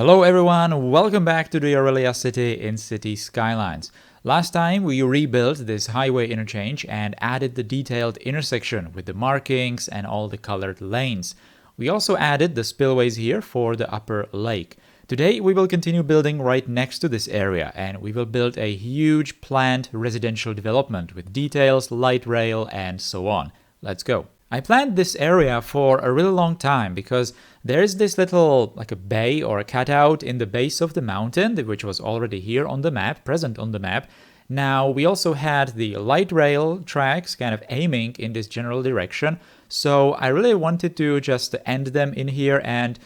Hello everyone, welcome back to the Aurelia city in City Skylines. Last time we rebuilt this highway interchange and added the detailed intersection with the markings and all the colored lanes. We also added the spillways here for the upper lake. Today we will continue building right next to this area and we will build a huge planned residential development with details, light rail and so on. Let's go. I planned this area for a really long time because there's this little like a bay or a cutout in the base of the mountain, which was already here on the map, present on the map. Now we also had the light rail tracks kind of aiming in this general direction. So I really wanted to just end them in here and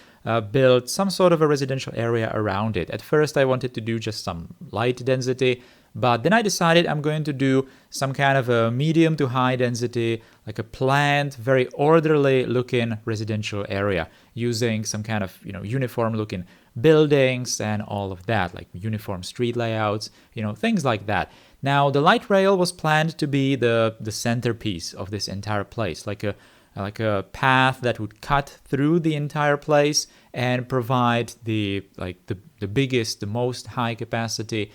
build some sort of a residential area around it. At first I wanted to do just some light density, but then I decided I'm going to do some kind of a medium to high density, like a planned, very orderly looking residential area using some kind of, uniform looking buildings and all of that, like uniform street layouts, things like that. Now, the light rail was planned to be the centerpiece of this entire place, like a path that would cut through the entire place and provide the biggest, the most high capacity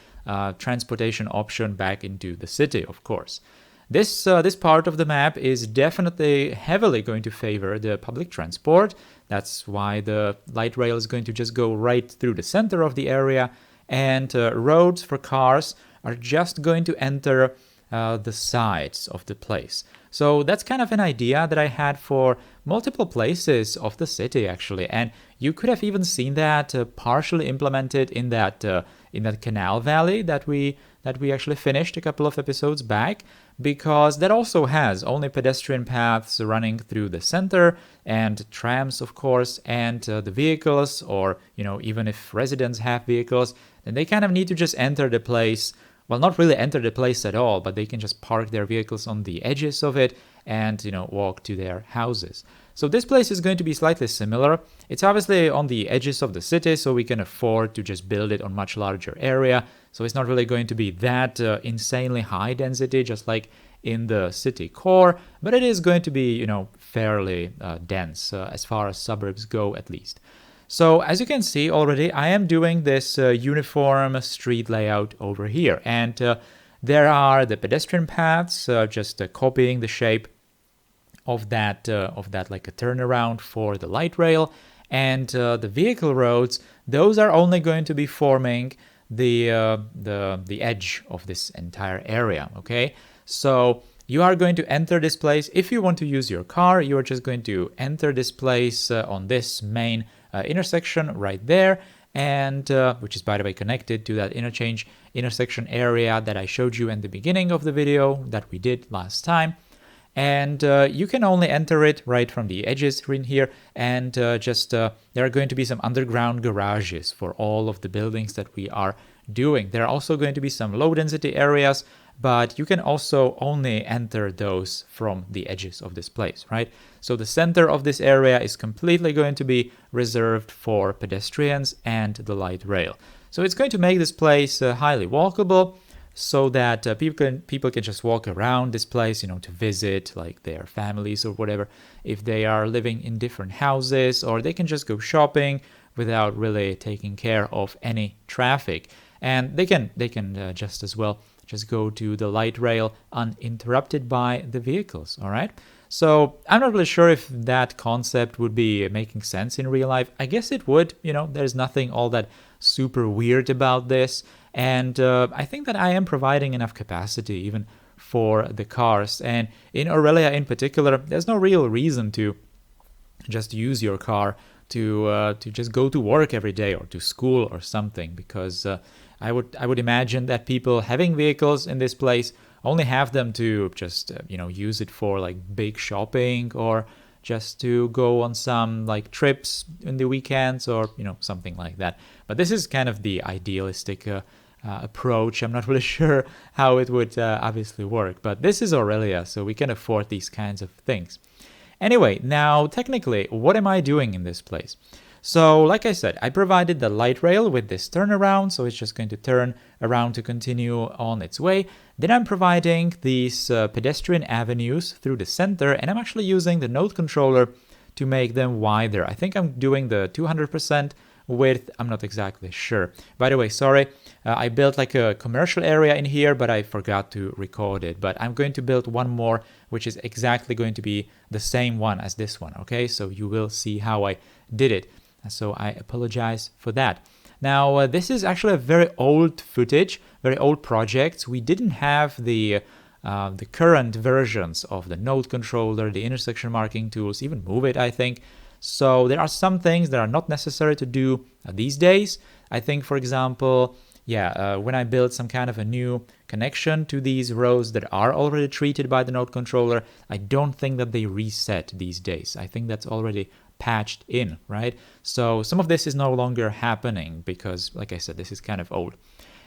transportation option back into the city, of course. This part of the map is definitely heavily going to favor the public transport. That's why the light rail is going to just go right through the center of the area, and roads for cars are just going to enter the sides of the place. So that's kind of an idea that I had for multiple places of the city, actually, and you could have even seen that partially implemented in that canal valley that we actually finished a couple of episodes back, because that also has only pedestrian paths running through the center and trams, of course, and the vehicles, or even if residents have vehicles, then they kind of need to just enter the place. Well, not really enter the place at all, but they can just park their vehicles on the edges of it and, walk to their houses. So this place is going to be slightly similar. It's obviously on the edges of the city, so we can afford to just build it on much larger area. So it's not really going to be that insanely high density, just like in the city core, but it is going to be, fairly dense as far as suburbs go, at least. So as you can see already, I am doing this uniform street layout over here, and there are the pedestrian paths, just copying the shape of that like a turnaround for the light rail, and the vehicle roads. Those are only going to be forming the edge of this entire area. Okay, so you are going to enter this place. If you want to use your car, you are just going to enter this place on this main intersection right there, and which is, by the way, connected to that intersection area that I showed you in the beginning of the video that we did last time. And you can only enter it right from the edges in here, and there are going to be some underground garages for all of the buildings that we are doing. There are also going to be some low density areas, but you can also only enter those from the edges of this place, right? So the center of this area is completely going to be reserved for pedestrians and the light rail. So it's going to make this place highly walkable, so that people can just walk around this place, to visit like their families or whatever, if they are living in different houses, or they can just go shopping without really taking care of any traffic. And they can just as well just go to the light rail uninterrupted by the vehicles, all right? So I'm not really sure if that concept would be making sense in real life. I guess it would, there's nothing all that super weird about this. And I think that I am providing enough capacity even for the cars. And in Aurelia in particular, there's no real reason to just use your car to just go to work every day or to school or something, because I would imagine that people having vehicles in this place only have them to just use it for like big shopping, or just to go on some like trips in the weekends, or something like that. But this is kind of the idealistic approach. I'm not really sure how it would obviously work, but this is Aurelia, so we can afford these kinds of things. Anyway, now technically, what am I doing in this place? So like I said, I provided the light rail with this turnaround, so it's just going to turn around to continue on its way. Then I'm providing these pedestrian avenues through the center, and I'm actually using the node controller to make them wider. I think I'm doing the 200% width, I'm not exactly sure. By the way, sorry, I built like a commercial area in here, but I forgot to record it. But I'm going to build one more, which is exactly going to be the same one as this one, okay? So you will see how I did it. So I apologize for that. Now, this is actually a very old footage, very old project. We didn't have the current versions of the node controller, the intersection marking tools, even move it, I think. So there are some things that are not necessary to do these days. I think, for example, when I build some kind of a new connection to these rows that are already treated by the node controller, I don't think that they reset these days. I think that's already patched in, right? So some of this is no longer happening because, like I said, this is kind of old.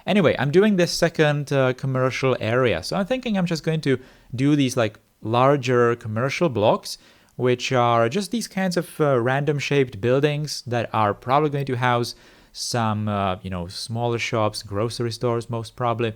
Anyway, I'm doing this second commercial area. So I'm thinking I'm just going to do these like larger commercial blocks, which are just these kinds of random shaped buildings that are probably going to house some, smaller shops, grocery stores, most probably,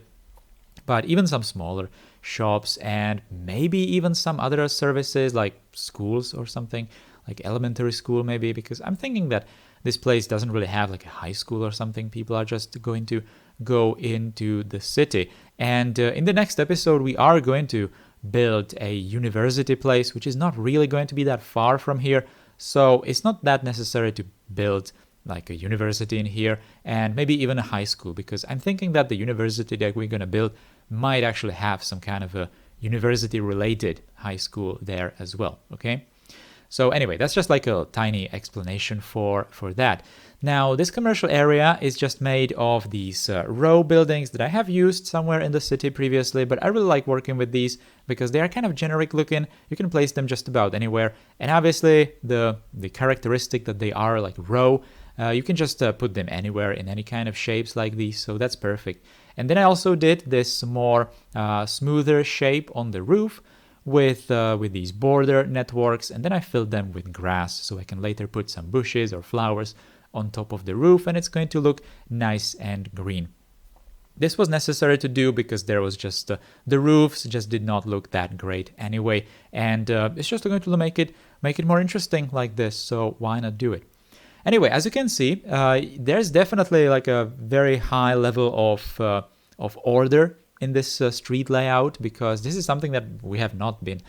but even some smaller shops and maybe even some other services like schools or something, like elementary school maybe, because I'm thinking that this place doesn't really have like a high school or something. People are just going to go into the city. And in the next episode, we are going to build a university place, which is not really going to be that far from here. So it's not that necessary to build like a university in here and maybe even a high school, because I'm thinking that the university that we're going to build might actually have some kind of a university related high school there as well. Okay. So anyway, that's just like a tiny explanation for that. Now, this commercial area is just made of these row buildings that I have used somewhere in the city previously, but I really like working with these because they are kind of generic looking. You can place them just about anywhere. And obviously, the characteristic that they are like row, you can just put them anywhere in any kind of shapes like these, so that's perfect. And then I also did this more smoother shape on the roof, with these border networks, and then I filled them with grass so I can later put some bushes or flowers on top of the roof, and it's going to look nice and green. This was necessary to do because there was just the roofs just did not look that great anyway, and it's just going to make it more interesting like this, so why not do it? Anyway, as you can see, there's definitely like a very high level of order in this street layout, because this is something that we have not been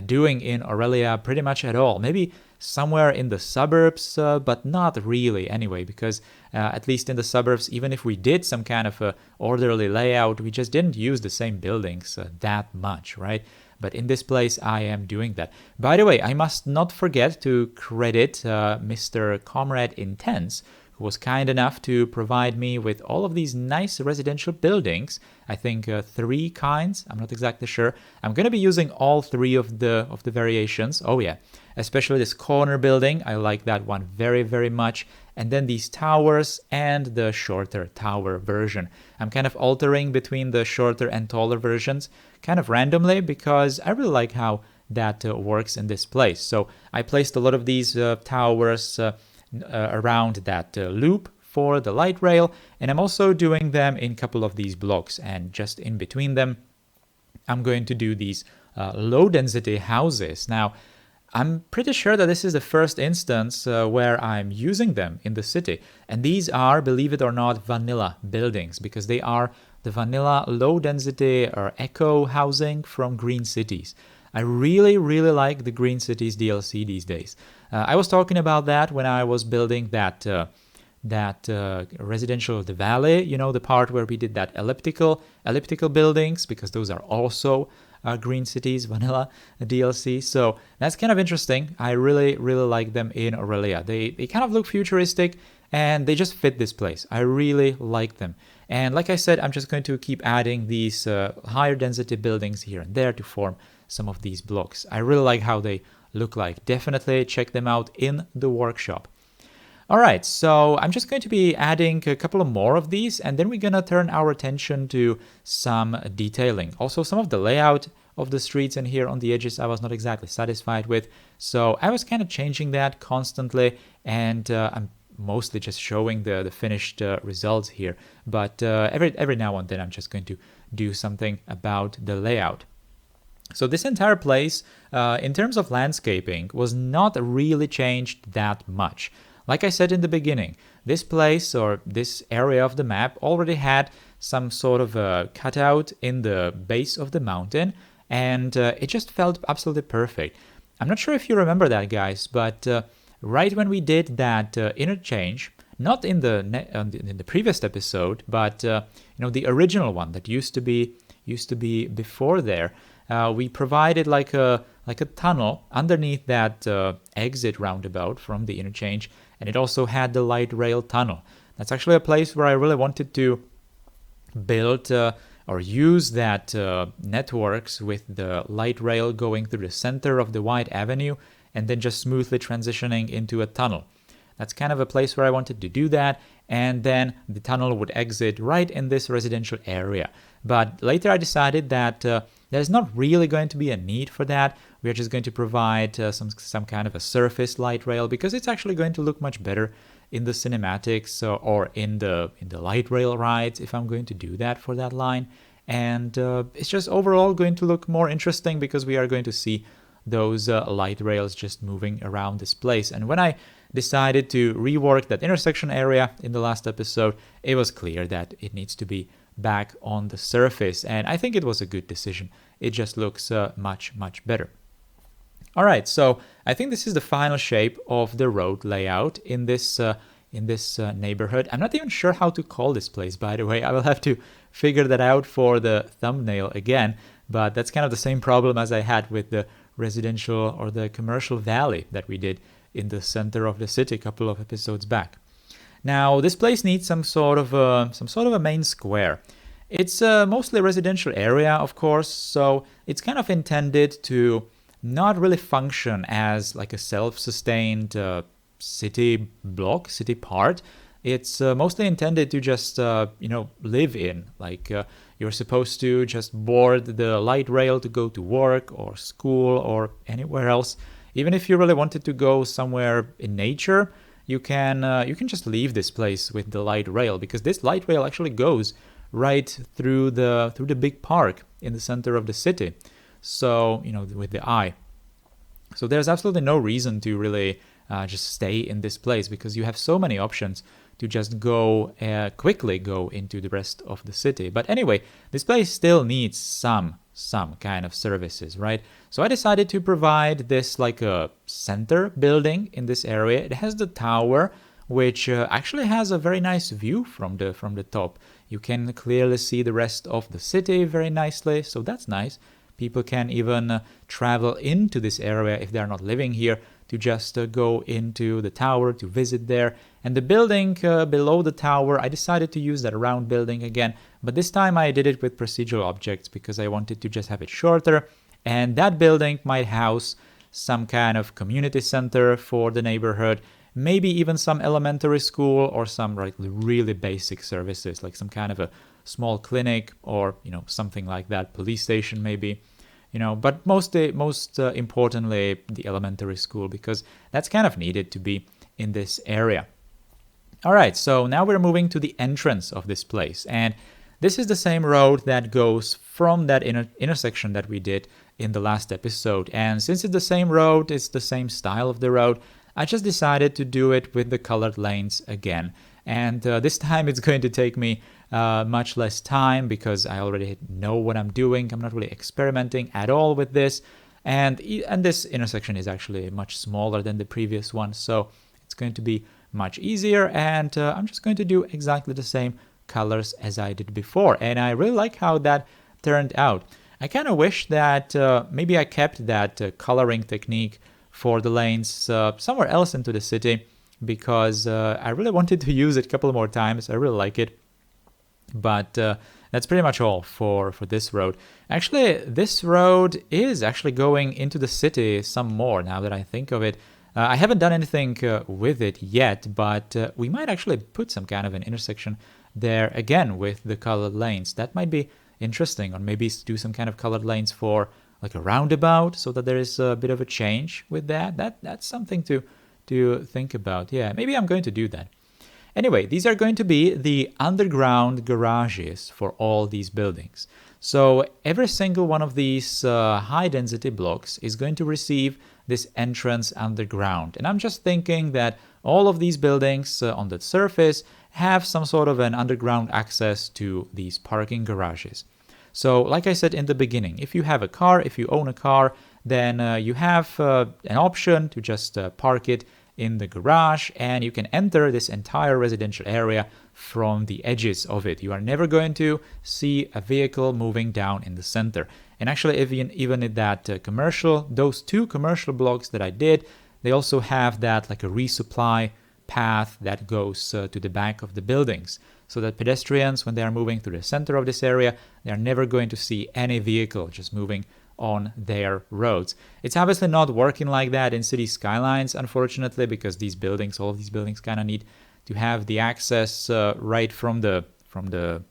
doing in Aurelia pretty much at all. Maybe somewhere in the suburbs, but not really anyway, because at least in the suburbs, even if we did some kind of a orderly layout, we just didn't use the same buildings that much, right? But in this place, I am doing that. By the way, I must not forget to credit Mr. Comrade Intense, who was kind enough to provide me with all of these nice residential buildings. I think 3 kinds. I'm not exactly sure. I'm going to be using all 3 of the variations. Oh yeah, especially this corner building. I like that one very, very much. And then these towers and the shorter tower version. I'm kind of altering between the shorter and taller versions kind of randomly because I really like how that works in this place. So I placed a lot of these towers around that loop for the light rail, and I'm also doing them in a couple of these blocks, and just in between them I'm going to do these low density houses. Now, I'm pretty sure that this is the first instance where I'm using them in the city, and these are, believe it or not, vanilla buildings, because they are the vanilla low density or eco housing from Green Cities. I really, really like the Green Cities DLC these days. I was talking about that when I was building that residential the valley, the part where we did that elliptical buildings, because those are also Green Cities vanilla DLC. So that's kind of interesting. I really, really like them in Aurelia. They kind of look futuristic and they just fit this place. I really like them. And like I said, I'm just going to keep adding these higher density buildings here and there to form some of these blocks. I really like how they look like. Definitely check them out in the workshop. All right, so I'm just going to be adding a couple of more of these, and then we're going to turn our attention to some detailing. Also, some of the layout of the streets in here on the edges I was not exactly satisfied with, so I was kind of changing that constantly, and I'm mostly just showing the finished results here. But every now and then I'm just going to do something about the layout. So this entire place, in terms of landscaping, was not really changed that much. like I said in the beginning, this place or this area of the map already had some sort of a cutout in the base of the mountain, and it just felt absolutely perfect. I'm not sure if you remember that, guys, but right when we did that interchange, not in the previous episode, but the original one that used to be before there, we provided like a tunnel underneath that exit roundabout from the interchange, and it also had the light rail tunnel. That's actually a place where I really wanted to build or use that networks with the light rail going through the center of the wide avenue and then just smoothly transitioning into a tunnel. That's kind of a place where I wanted to do that, and then the tunnel would exit right in this residential area. But later I decided that there's not really going to be a need for that. We're just going to provide some kind of a surface light rail, because it's actually going to look much better in the cinematics or in the light rail rides if I'm going to do that for that line. And it's just overall going to look more interesting because we are going to see those light rails just moving around this place. And when I decided to rework that intersection area in the last episode, it was clear that it needs to be back on the surface, and I think it was a good decision. It just looks much better. All right, so I think this is the final shape of the road layout in this neighborhood. I'm not even sure how to call this place, by the way. I will have to figure that out for the thumbnail again, but that's kind of the same problem as I had with the residential or the commercial valley that we did in the center of the city a couple of episodes back. Now, this place needs some sort of a main square. It's mostly a residential area, of course, so it's kind of intended to not really function as like a self-sustained city block, city part. It's mostly intended to just live in. Like you're supposed to just board the light rail to go to work or school or anywhere else. Even if you really wanted to go somewhere in nature, you can just leave this place with the light rail, because this light rail actually goes right through the big park in the center of the city. So with the eye. So there's absolutely no reason to really just stay in this place, because you have so many options to just quickly go into the rest of the city. But anyway, this place still needs some kind of services, right? So I decided to provide this like a center building in this area. It has the tower, which actually has a very nice view from the top. You can clearly see the rest of the city very nicely, so that's nice. People can even travel into this area if they're not living here to just go into the tower to visit there. And the building below the tower, I decided to use that round building again, but this time I did it with procedural objects because I wanted to just have it shorter. And that building might house some kind of community center for the neighborhood, maybe even some elementary school or some like really basic services, like some kind of a small clinic or something like that, police station maybe. But most importantly, the elementary school, because that's kind of needed to be in this area. All right, so now we're moving to the entrance of this place, and this is the same road that goes from that intersection that we did in the last episode. And since it's the same road, it's the same style of the road, I just decided to do it with the colored lanes again. And this time it's going to take me much less time because I already know what I'm doing. I'm not really experimenting at all with this. And this intersection is actually much smaller than the previous one, so it's going to be much easier. And I'm just going to do exactly the same colors as I did before. And I really like how that turned out. I kind of wish that maybe I kept that coloring technique for the lanes somewhere else into the city, because I really wanted to use it a couple more times. I really like it. But that's pretty much all for this road. Actually, this road is actually going into the city some more now that I think of it. I haven't done anything with it yet, but we might actually put some kind of an intersection there again with the colored lanes. That might be interesting, or maybe do some kind of colored lanes for like a roundabout so that there is a bit of a change with that. That's something to think about. Yeah, maybe I'm going to do that. Anyway, these are going to be the underground garages for all these buildings. So every single one of these high density blocks is going to receive this entrance underground. And I'm just thinking that all of these buildings on the surface have some sort of an underground access to these parking garages. So like I said in the beginning, if you have a car, if you own a car, then you have an option to just park it in the garage, and you can enter this entire residential area from the edges of it. You are never going to see a vehicle moving down in the center. And actually, even in that those two commercial blocks that I did, they also have that like a resupply path that goes to the back of the buildings, so that pedestrians, when they are moving through the center of this area, they are never going to see any vehicle just moving on their roads. It's obviously not working like that in city skylines, unfortunately, because all of these buildings kind of need to have the access right from the front door,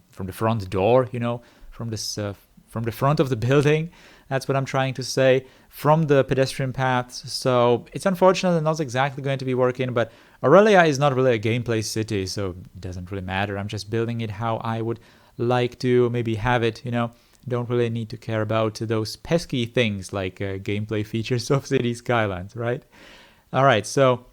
from the front of the building. That's what I'm trying to say, from the pedestrian paths. So it's unfortunately not exactly going to be working, but Aurelia is not really a gameplay city, so it doesn't really matter. I'm just building it how I would like to maybe have it, Don't really need to care about those pesky things like gameplay features of city skylines, right? All right, so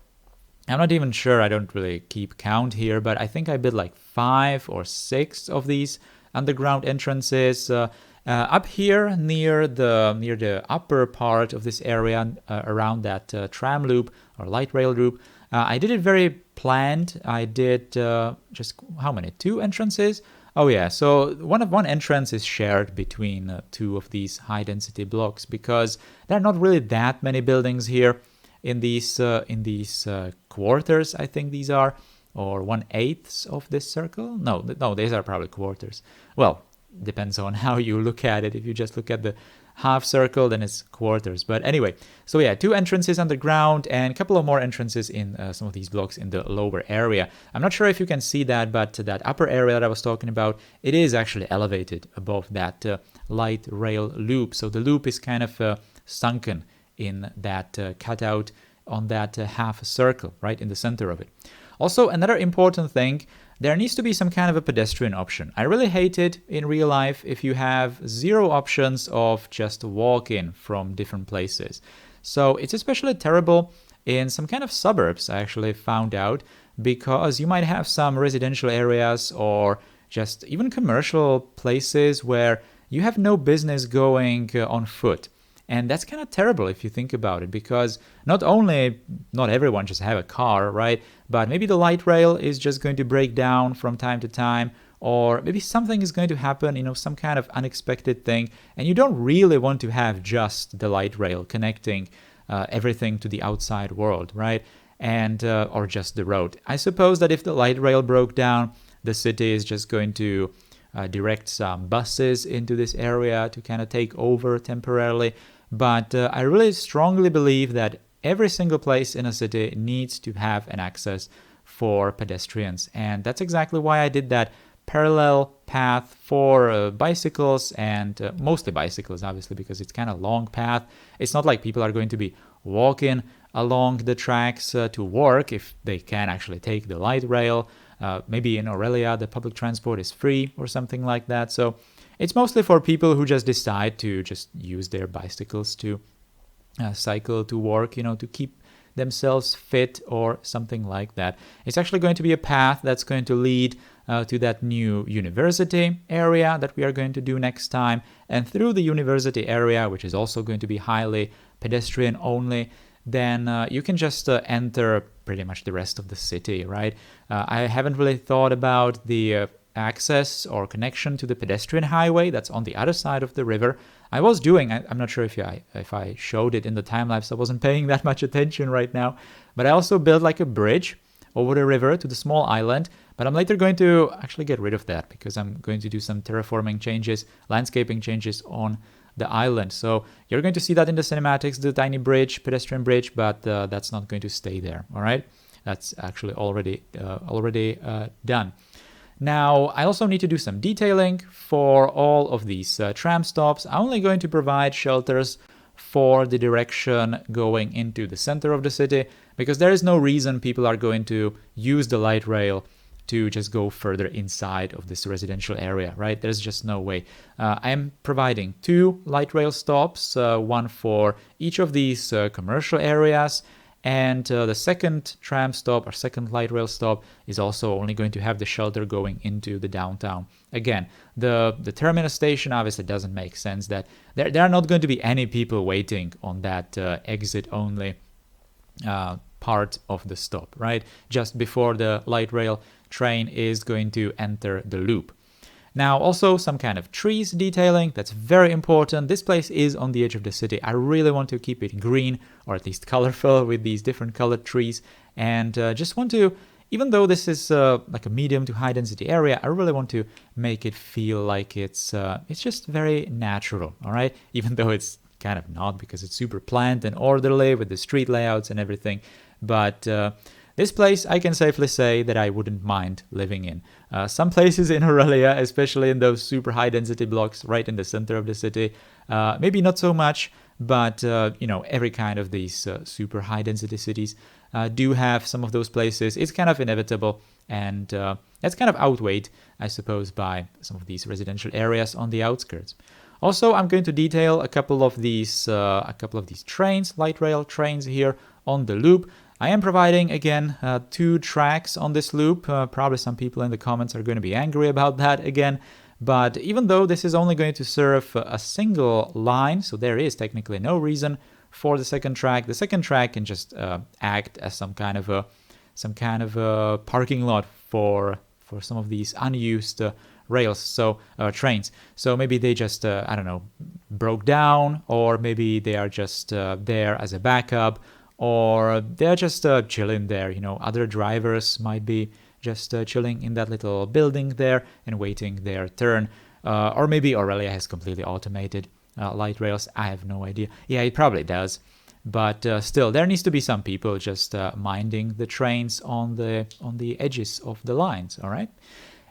I'm not even sure, I don't really keep count here, but I think I built like 5 or 6 of these underground entrances up here near the upper part of this area around that tram loop or light rail loop. I did it very planned. I did just how many? 2 entrances. Oh yeah, so one entrance is shared between 2 of these high density blocks, because there are not really that many buildings here in these quarters. I think these are, or 1/8 of this circle. No, these are probably quarters. Well, depends on how you look at it. If you just look at the half circle, then it's quarters. But anyway, so yeah, 2 entrances underground and a couple of more entrances in some of these blocks in the lower area. I'm not sure if you can see that, but that upper area that I was talking about, it is actually elevated above that light rail loop. So the loop is kind of sunken in that cutout on that half circle, right in the center of it. Also, another important thing, there needs to be some kind of a pedestrian option. I really hate it in real life if you have 0 options of just walk-in from different places. So it's especially terrible in some kind of suburbs, I actually found out, because you might have some residential areas or just even commercial places where you have no business going on foot. And that's kind of terrible if you think about it, because not everyone just have a car, right? But maybe the light rail is just going to break down from time to time, or maybe something is going to happen, some kind of unexpected thing, and you don't really want to have just the light rail connecting everything to the outside world, right? And or just the road. I suppose that if the light rail broke down, the city is just going to direct some buses into this area to kind of take over temporarily. But I really strongly believe that every single place in a city needs to have an access for pedestrians. And that's exactly why I did that parallel path for bicycles, and mostly bicycles, obviously, because it's kind of long path. It's not like people are going to be walking along the tracks to work if they can actually take the light rail. Maybe in Aurelia, the public transport is free or something like that. So it's mostly for people who just decide to just use their bicycles to cycle to work, to keep themselves fit or something like that. It's actually going to be a path that's going to lead to that new university area that we are going to do next time. And through the university area, which is also going to be highly pedestrian only, then you can just enter pretty much the rest of the city, right? I haven't really thought about the access or connection to the pedestrian highway that's on the other side of the river. I was doing, I'm not sure if I showed it in the time-lapse, I wasn't paying that much attention right now, but I also built like a bridge over the river to the small island, but I'm later going to actually get rid of that because I'm going to do some terraforming changes, landscaping changes on the island. So you're going to see that in the cinematics, the tiny bridge, pedestrian bridge, but that's not going to stay there, all right? That's actually already done. Now, I also need to do some detailing for all of these tram stops. I'm only going to provide shelters for the direction going into the center of the city, because there is no reason people are going to use the light rail to just go further inside of this residential area, right? There's just no way. I am providing 2 light rail stops, one for each of these commercial areas, and the second tram stop or second light rail stop is also only going to have the shelter going into the downtown. Again, the terminus station obviously doesn't make sense. That there are not going to be any people waiting on that exit only part of the stop, right? Just before the light rail train is going to enter the loop. Now, also some kind of trees detailing, that's very important. This place is on the edge of the city. I really want to keep it green, or at least colorful, with these different colored trees. And just want to, even though this is like a medium to high density area, I really want to make it feel like it's just very natural, all right? Even though it's kind of not, because it's super planned and orderly with the street layouts and everything. But this place, I can safely say that I wouldn't mind living in. Some places in Aurelia, especially in those super high density blocks right in the center of the city, maybe not so much, but every kind of these super high density cities do have some of those places. It's kind of inevitable, and that's kind of outweighed, I suppose, by some of these residential areas on the outskirts. Also, I'm going to detail a couple of these trains, light rail trains here on the loop. I am providing, again, 2 tracks on this loop. Probably some people in the comments are going to be angry about that again. But even though this is only going to serve a single line, so there is technically no reason for the second track can just act as some kind of a parking lot for some of these unused rails, so trains. So maybe they just broke down, or maybe they are just there as a backup, or they're just chilling there. Other drivers might be just chilling in that little building there and waiting their turn. Or maybe Aurelia has completely automated light rails. I have no idea. Yeah, it probably does. But still, there needs to be some people just minding the trains on the edges of the lines, all right?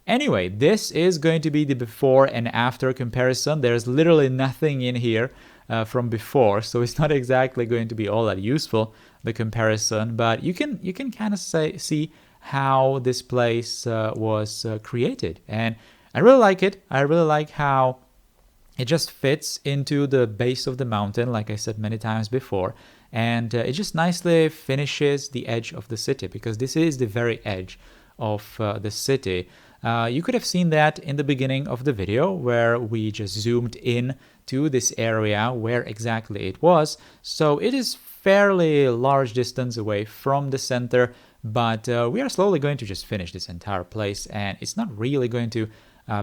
Anyway, this is going to be the before and after comparison. There's literally nothing in here from before, so it's not exactly going to be all that useful, the comparison, but you can kind of see how this place was created, and I really like it. I really like how it just fits into the base of the mountain, like I said many times before, and it just nicely finishes the edge of the city, because this is the very edge of the city. You could have seen that in the beginning of the video, where we just zoomed in to this area where exactly it was. So it is fairly large distance away from the center, but we are slowly going to just finish this entire place, and it's not really going to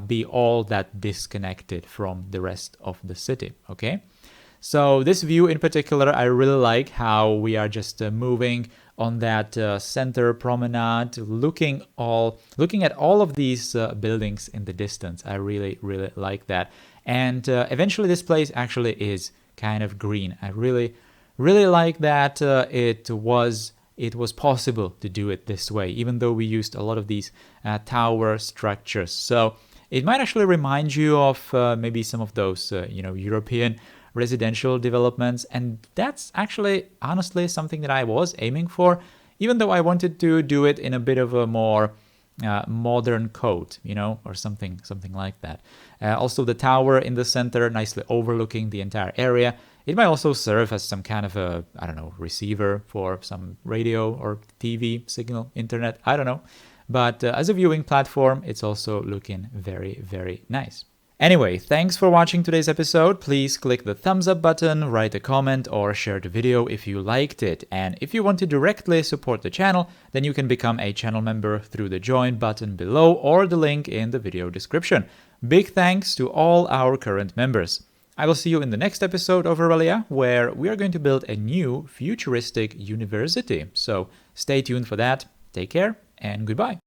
be all that disconnected from the rest of the city, okay? So this view in particular, I really like how we are just moving on that center promenade, looking at all of these buildings in the distance. I really like that. And eventually this place actually is kind of green. I really like that it was possible to do it this way, even though we used a lot of these tower structures. So it might actually remind you of maybe some of those European residential developments, and that's actually honestly something that I was aiming for, even though I wanted to do it in a bit of a more modern coat, or something like that. Also, the tower in the center, nicely overlooking the entire area. It might also serve as some kind of a, receiver for some radio or TV signal, internet, I don't know. But as a viewing platform, it's also looking very, very nice. Anyway, thanks for watching today's episode. Please click the thumbs up button, write a comment, or share the video if you liked it. And if you want to directly support the channel, then you can become a channel member through the join button below or the link in the video description. Big thanks to all our current members. I will see you in the next episode of Aurelia, where we are going to build a new futuristic university. So stay tuned for that. Take care and goodbye.